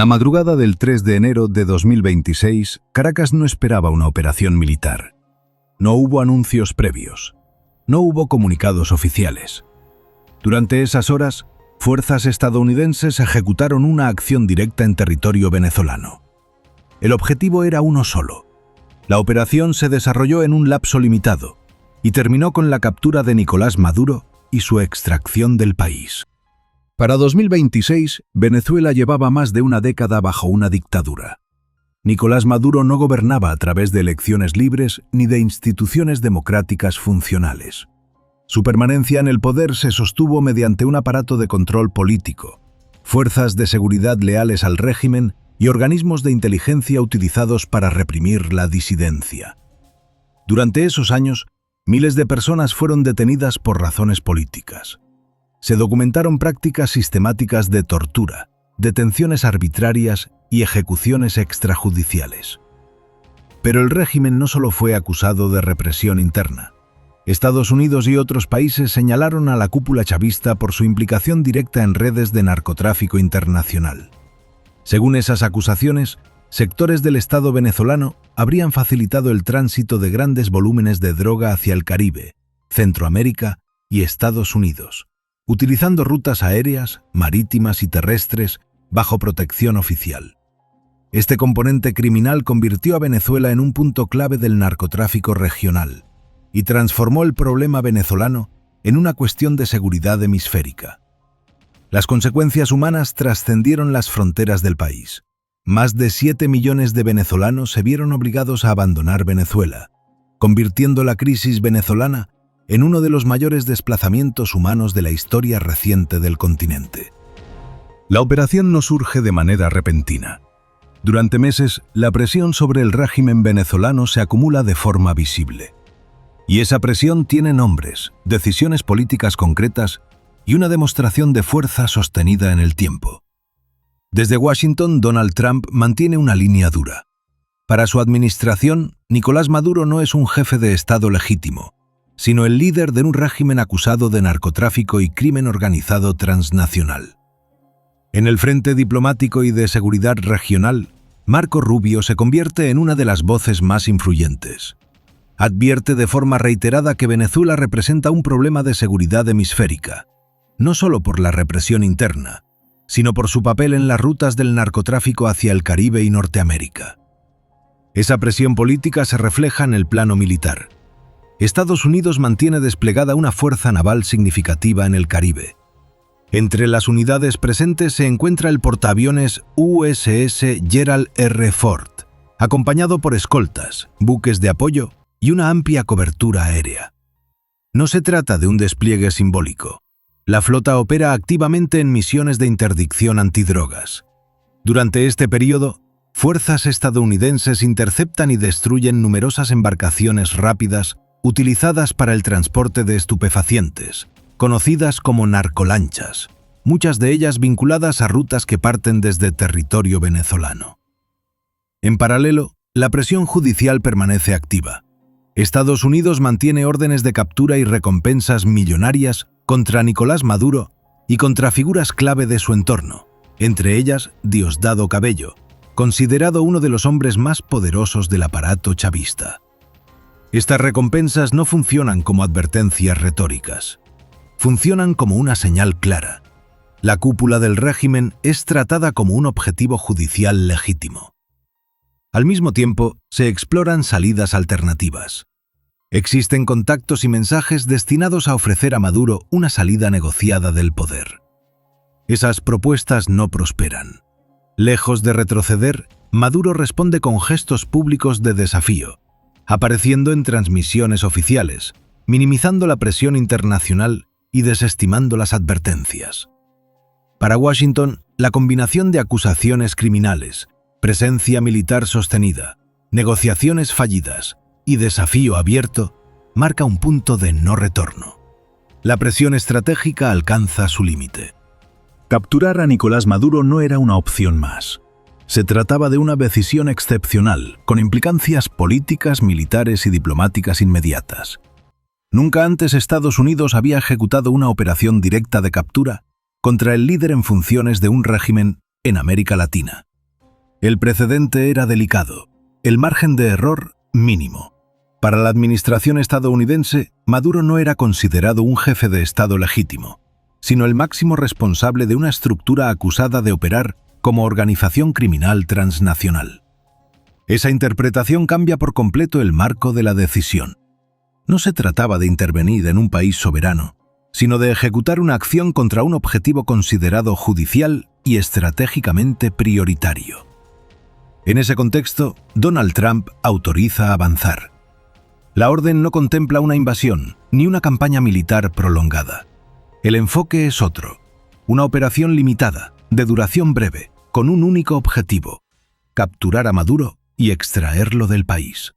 La madrugada del 3 de enero de 2026, Caracas no esperaba una operación militar. No hubo anuncios previos. No hubo comunicados oficiales. Durante esas horas, fuerzas estadounidenses ejecutaron una acción directa en territorio venezolano. El objetivo era uno solo. La operación se desarrolló en un lapso limitado y terminó con la captura de Nicolás Maduro y su extracción del país. Para 2026, Venezuela llevaba más de una década bajo una dictadura. Nicolás Maduro no gobernaba a través de elecciones libres ni de instituciones democráticas funcionales. Su permanencia en el poder se sostuvo mediante un aparato de control político, fuerzas de seguridad leales al régimen y organismos de inteligencia utilizados para reprimir la disidencia. Durante esos años, miles de personas fueron detenidas por razones políticas. Se documentaron prácticas sistemáticas de tortura, detenciones arbitrarias y ejecuciones extrajudiciales. Pero el régimen no solo fue acusado de represión interna. Estados Unidos y otros países señalaron a la cúpula chavista por su implicación directa en redes de narcotráfico internacional. Según esas acusaciones, sectores del Estado venezolano habrían facilitado el tránsito de grandes volúmenes de droga hacia el Caribe, Centroamérica y Estados Unidos, utilizando rutas aéreas, marítimas y terrestres bajo protección oficial. Este componente criminal convirtió a Venezuela en un punto clave del narcotráfico regional y transformó el problema venezolano en una cuestión de seguridad hemisférica. Las consecuencias humanas trascendieron las fronteras del país. Más de 7 millones de venezolanos se vieron obligados a abandonar Venezuela, convirtiendo la crisis venezolana en uno de los mayores desplazamientos humanos de la historia reciente del continente. La operación no surge de manera repentina. Durante meses, la presión sobre el régimen venezolano se acumula de forma visible. Y esa presión tiene nombres, decisiones políticas concretas y una demostración de fuerza sostenida en el tiempo. Desde Washington, Donald Trump mantiene una línea dura. Para su administración, Nicolás Maduro no es un jefe de Estado legítimo, sino el líder de un régimen acusado de narcotráfico y crimen organizado transnacional. En el frente diplomático y de seguridad regional, Marco Rubio se convierte en una de las voces más influyentes. Advierte de forma reiterada que Venezuela representa un problema de seguridad hemisférica, no solo por la represión interna, sino por su papel en las rutas del narcotráfico hacia el Caribe y Norteamérica. Esa presión política se refleja en el plano militar. Estados Unidos mantiene desplegada una fuerza naval significativa en el Caribe. Entre las unidades presentes se encuentra el portaaviones USS Gerald R. Ford, acompañado por escoltas, buques de apoyo y una amplia cobertura aérea. No se trata de un despliegue simbólico. La flota opera activamente en misiones de interdicción antidrogas. Durante este periodo, fuerzas estadounidenses interceptan y destruyen numerosas embarcaciones rápidas utilizadas para el transporte de estupefacientes, conocidas como narcolanchas, muchas de ellas vinculadas a rutas que parten desde territorio venezolano. En paralelo, la presión judicial permanece activa. Estados Unidos mantiene órdenes de captura y recompensas millonarias contra Nicolás Maduro y contra figuras clave de su entorno, entre ellas Diosdado Cabello, considerado uno de los hombres más poderosos del aparato chavista. Estas recompensas no funcionan como advertencias retóricas. Funcionan como una señal clara. La cúpula del régimen es tratada como un objetivo judicial legítimo. Al mismo tiempo, se exploran salidas alternativas. Existen contactos y mensajes destinados a ofrecer a Maduro una salida negociada del poder. Esas propuestas no prosperan. Lejos de retroceder, Maduro responde con gestos públicos de desafío, apareciendo en transmisiones oficiales, minimizando la presión internacional y desestimando las advertencias. Para Washington, la combinación de acusaciones criminales, presencia militar sostenida, negociaciones fallidas y desafío abierto marca un punto de no retorno. La presión estratégica alcanza su límite. Capturar a Nicolás Maduro no era una opción más. Se trataba de una decisión excepcional, con implicancias políticas, militares y diplomáticas inmediatas. Nunca antes Estados Unidos había ejecutado una operación directa de captura contra el líder en funciones de un régimen en América Latina. El precedente era delicado, el margen de error mínimo. Para la administración estadounidense, Maduro no era considerado un jefe de Estado legítimo, sino el máximo responsable de una estructura acusada de operar como organización criminal transnacional. Esa interpretación cambia por completo el marco de la decisión. No se trataba de intervenir en un país soberano, sino de ejecutar una acción contra un objetivo considerado judicial y estratégicamente prioritario. En ese contexto, Donald Trump autoriza avanzar. La orden no contempla una invasión ni una campaña militar prolongada. El enfoque es otro, una operación limitada, de duración breve, con un único objetivo: capturar a Maduro y extraerlo del país.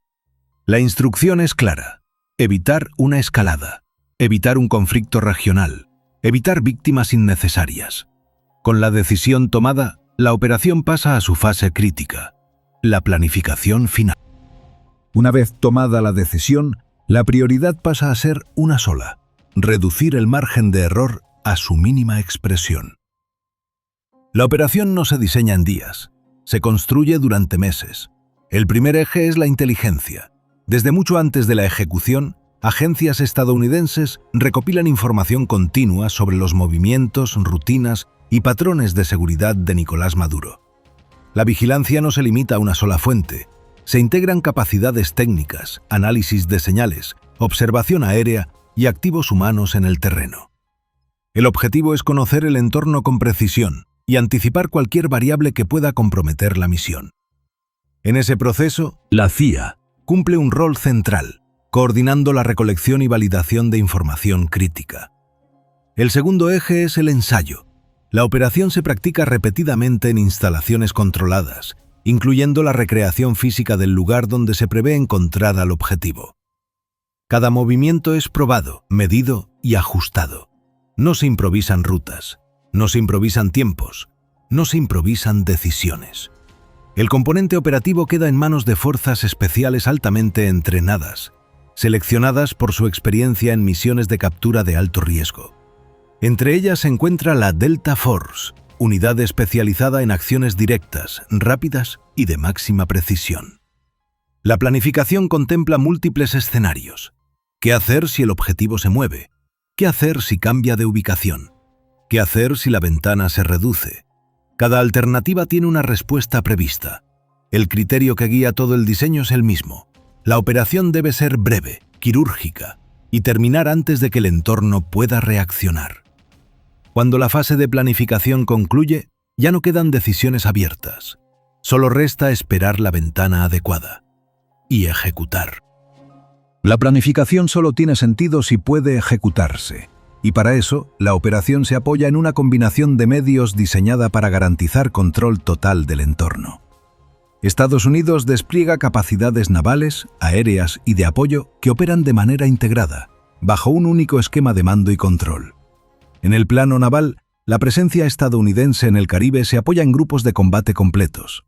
La instrucción es clara: evitar una escalada, evitar un conflicto regional, evitar víctimas innecesarias. Con la decisión tomada, la operación pasa a su fase crítica, la planificación final. Una vez tomada la decisión, la prioridad pasa a ser una sola: reducir el margen de error a su mínima expresión. La operación no se diseña en días, se construye durante meses. El primer eje es la inteligencia. Desde mucho antes de la ejecución, agencias estadounidenses recopilan información continua sobre los movimientos, rutinas y patrones de seguridad de Nicolás Maduro. La vigilancia no se limita a una sola fuente. Se integran capacidades técnicas, análisis de señales, observación aérea y activos humanos en el terreno. El objetivo es conocer el entorno con precisión y anticipar cualquier variable que pueda comprometer la misión. En ese proceso, la CIA cumple un rol central, coordinando la recolección y validación de información crítica. El segundo eje es el ensayo. La operación se practica repetidamente en instalaciones controladas, incluyendo la recreación física del lugar donde se prevé encontrar al objetivo. Cada movimiento es probado, medido y ajustado. No se improvisan rutas, no se improvisan tiempos, no se improvisan decisiones. El componente operativo queda en manos de fuerzas especiales altamente entrenadas, seleccionadas por su experiencia en misiones de captura de alto riesgo. Entre ellas se encuentra la Delta Force, unidad especializada en acciones directas, rápidas y de máxima precisión. La planificación contempla múltiples escenarios. ¿Qué hacer si el objetivo se mueve? ¿Qué hacer si cambia de ubicación? ¿Qué hacer si la ventana se reduce? Cada alternativa tiene una respuesta prevista. El criterio que guía todo el diseño es el mismo. La operación debe ser breve, quirúrgica, y terminar antes de que el entorno pueda reaccionar. Cuando la fase de planificación concluye, ya no quedan decisiones abiertas. Solo resta esperar la ventana adecuada y ejecutar. La planificación solo tiene sentido si puede ejecutarse, y para eso, la operación se apoya en una combinación de medios diseñada para garantizar control total del entorno. Estados Unidos despliega capacidades navales, aéreas y de apoyo que operan de manera integrada, bajo un único esquema de mando y control. En el plano naval, la presencia estadounidense en el Caribe se apoya en grupos de combate completos.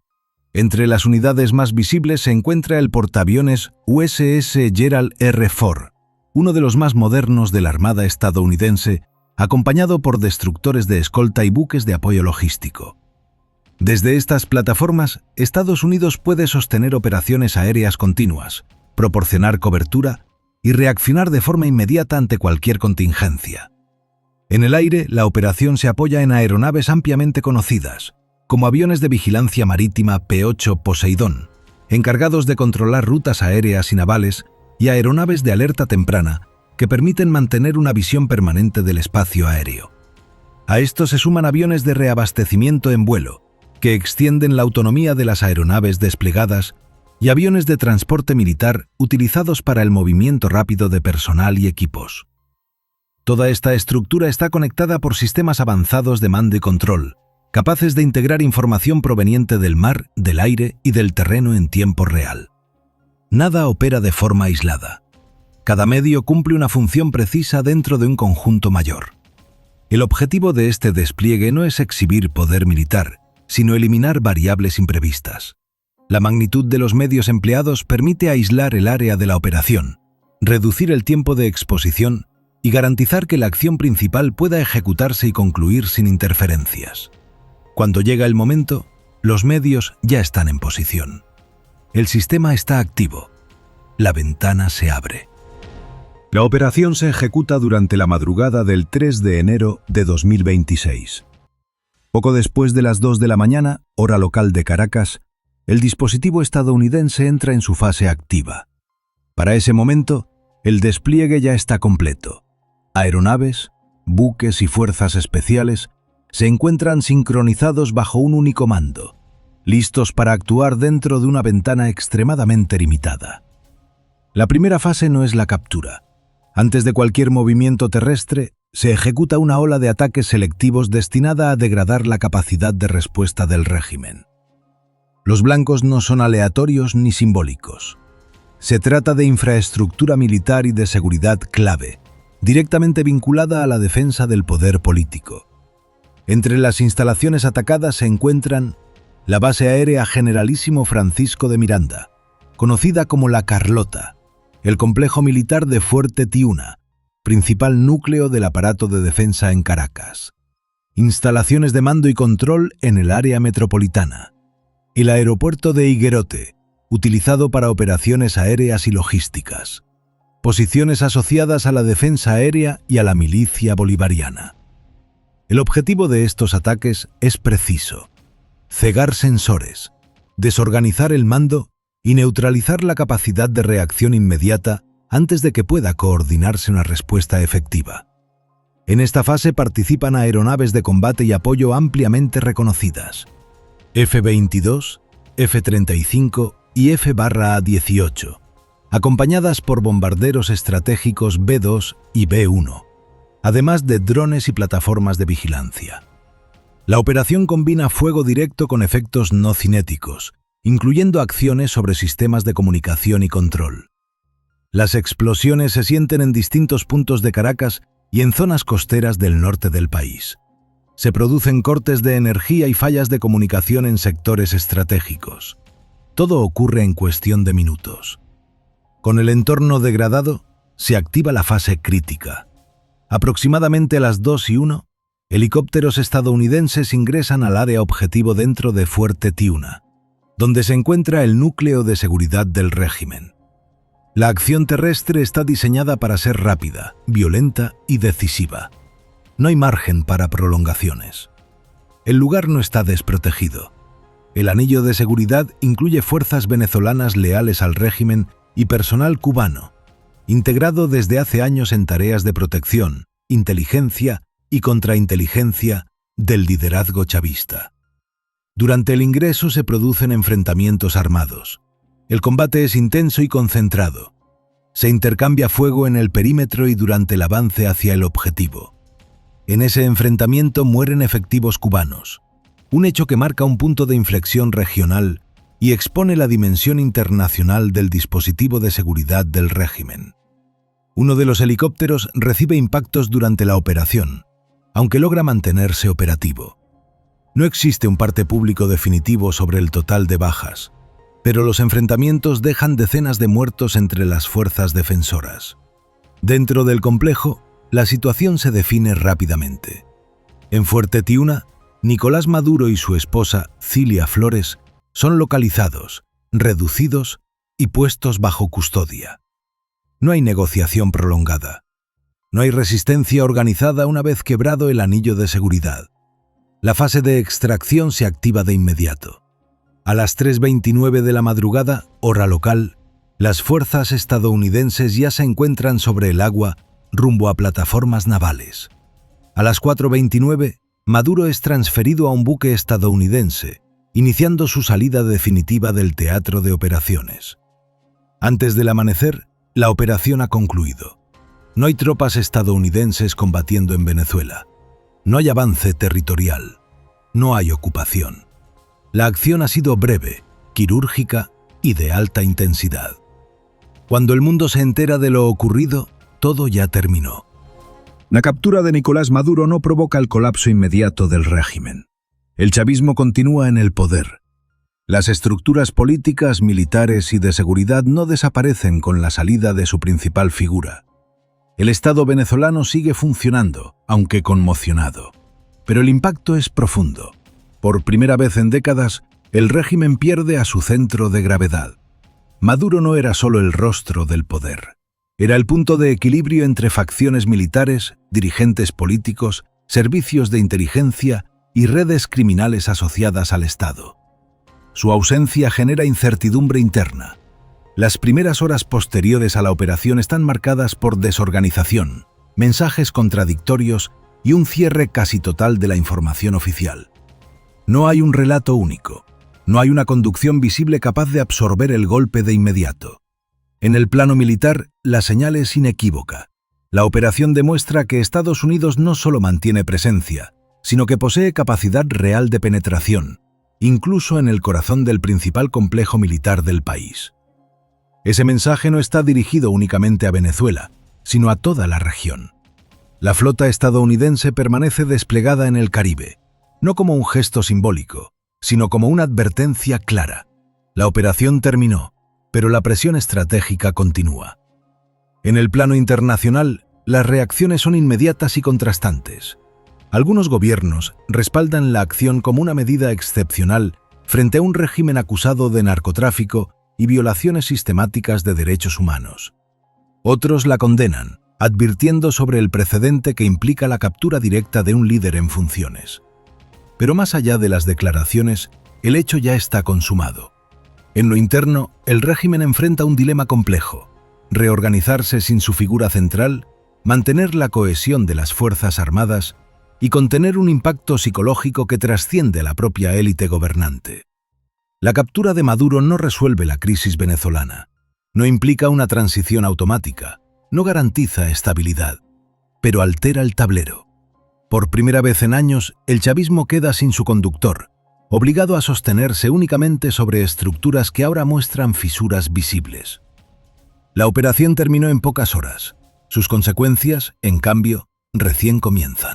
Entre las unidades más visibles se encuentra el portaaviones USS Gerald R. Ford, uno de los más modernos de la Armada estadounidense, acompañado por destructores de escolta y buques de apoyo logístico. Desde estas plataformas, Estados Unidos puede sostener operaciones aéreas continuas, proporcionar cobertura y reaccionar de forma inmediata ante cualquier contingencia. En el aire, la operación se apoya en aeronaves ampliamente conocidas, como aviones de vigilancia marítima P-8 Poseidón, encargados de controlar rutas aéreas y navales, y aeronaves de alerta temprana, que permiten mantener una visión permanente del espacio aéreo. A esto se suman aviones de reabastecimiento en vuelo, que extienden la autonomía de las aeronaves desplegadas, y aviones de transporte militar utilizados para el movimiento rápido de personal y equipos. Toda esta estructura está conectada por sistemas avanzados de mando y control, capaces de integrar información proveniente del mar, del aire y del terreno en tiempo real. Nada opera de forma aislada. Cada medio cumple una función precisa dentro de un conjunto mayor. El objetivo de este despliegue no es exhibir poder militar, sino eliminar variables imprevistas. La magnitud de los medios empleados permite aislar el área de la operación, reducir el tiempo de exposición y garantizar que la acción principal pueda ejecutarse y concluir sin interferencias. Cuando llega el momento, Los medios ya están en posición. El sistema está activo. La ventana se abre. La operación se ejecuta durante la madrugada del 3 de enero de 2026. Poco después de las 2 de la mañana, hora local de Caracas, el dispositivo estadounidense entra en su fase activa. Para ese momento, el despliegue ya está completo. Aeronaves, buques y fuerzas especiales se encuentran sincronizados bajo un único mando, listos para actuar dentro de una ventana extremadamente limitada. La primera fase no es la captura. Antes de cualquier movimiento terrestre, se ejecuta una ola de ataques selectivos destinada a degradar la capacidad de respuesta del régimen. Los blancos no son aleatorios ni simbólicos. Se trata de infraestructura militar y de seguridad clave, directamente vinculada a la defensa del poder político. Entre las instalaciones atacadas se encuentran la base aérea Generalísimo Francisco de Miranda, conocida como La Carlota, el complejo militar de Fuerte Tiuna, principal núcleo del aparato de defensa en Caracas, instalaciones de mando y control en el área metropolitana, el aeropuerto de Higuerote, utilizado para operaciones aéreas y logísticas, posiciones asociadas a la defensa aérea y a la milicia bolivariana. El objetivo de estos ataques es preciso: cegar sensores, desorganizar el mando y neutralizar la capacidad de reacción inmediata antes de que pueda coordinarse una respuesta efectiva. En esta fase participan aeronaves de combate y apoyo ampliamente reconocidas: F-22, F-35 y F-A-18, acompañadas por bombarderos estratégicos B-2 y B-1, además de drones y plataformas de vigilancia. La operación combina fuego directo con efectos no cinéticos, incluyendo acciones sobre sistemas de comunicación y control. Las explosiones se sienten en distintos puntos de Caracas y en zonas costeras del norte del país. Se producen cortes de energía y fallas de comunicación en sectores estratégicos. Todo ocurre en cuestión de minutos. Con el entorno degradado, se activa la fase crítica. Aproximadamente a las 2:01, helicópteros estadounidenses ingresan al área objetivo dentro de Fuerte Tiuna, donde se encuentra el núcleo de seguridad del régimen. La acción terrestre está diseñada para ser rápida, violenta y decisiva. No hay margen para prolongaciones. El lugar no está desprotegido. El anillo de seguridad incluye fuerzas venezolanas leales al régimen y personal cubano, integrado desde hace años en tareas de protección, inteligencia y contrainteligencia del liderazgo chavista. Durante el ingreso se producen enfrentamientos armados. El combate es intenso y concentrado. Se intercambia fuego en el perímetro y durante el avance hacia el objetivo. En ese enfrentamiento mueren efectivos cubanos, un hecho que marca un punto de inflexión regional y expone la dimensión internacional del dispositivo de seguridad del régimen. Uno de los helicópteros recibe impactos durante la operación, aunque logra mantenerse operativo. No existe un parte público definitivo sobre el total de bajas, pero los enfrentamientos dejan decenas de muertos entre las fuerzas defensoras. Dentro del complejo, la situación se define rápidamente. En Fuerte Tiuna, Nicolás Maduro y su esposa, Cilia Flores, son localizados, reducidos y puestos bajo custodia. No hay negociación prolongada. No hay resistencia organizada una vez quebrado el anillo de seguridad. La fase de extracción se activa de inmediato. A las 3:29 de la madrugada, hora local, las fuerzas estadounidenses ya se encuentran sobre el agua rumbo a plataformas navales. A las 4:29, Maduro es transferido a un buque estadounidense, iniciando su salida definitiva del teatro de operaciones. Antes del amanecer, la operación ha concluido. No hay tropas estadounidenses combatiendo en Venezuela. No hay avance territorial. No hay ocupación. La acción ha sido breve, quirúrgica y de alta intensidad. Cuando el mundo se entera de lo ocurrido, todo ya terminó. La captura de Nicolás Maduro no provoca el colapso inmediato del régimen. El chavismo continúa en el poder. Las estructuras políticas, militares y de seguridad no desaparecen con la salida de su principal figura. El Estado venezolano sigue funcionando, aunque conmocionado. Pero el impacto es profundo. Por primera vez en décadas, El régimen pierde a su centro de gravedad. Maduro no era solo el rostro del poder. Era el punto de equilibrio entre facciones militares, dirigentes políticos, servicios de inteligencia y redes criminales asociadas al Estado. Su ausencia genera incertidumbre interna. Las primeras horas posteriores a la operación están marcadas por desorganización, mensajes contradictorios y un cierre casi total de la información oficial. No hay un relato único. No hay una conducción visible capaz de absorber el golpe de inmediato. En el plano militar, la señal es inequívoca. La operación demuestra que Estados Unidos no solo mantiene presencia, sino que posee capacidad real de penetración, incluso en el corazón del principal complejo militar del país. Ese mensaje no está dirigido únicamente a Venezuela, sino a toda la región. La flota estadounidense permanece desplegada en el Caribe, no como un gesto simbólico, sino como una advertencia clara. La operación terminó, pero la presión estratégica continúa. En el plano internacional, las reacciones son inmediatas y contrastantes. Algunos gobiernos respaldan la acción como una medida excepcional frente a un régimen acusado de narcotráfico y violaciones sistemáticas de derechos humanos. Otros la condenan, advirtiendo sobre el precedente que implica la captura directa de un líder en funciones. Pero más allá de las declaraciones, el hecho ya está consumado. En lo interno, el régimen enfrenta un dilema complejo: reorganizarse sin su figura central, mantener la cohesión de las Fuerzas Armadas y contener un impacto psicológico que trasciende a la propia élite gobernante. La captura de Maduro no resuelve la crisis venezolana, no implica una transición automática, no garantiza estabilidad, pero altera el tablero. Por primera vez en años, el chavismo queda sin su conductor, obligado a sostenerse únicamente sobre estructuras que ahora muestran fisuras visibles. La operación terminó en pocas horas. Sus consecuencias, en cambio, recién comienzan.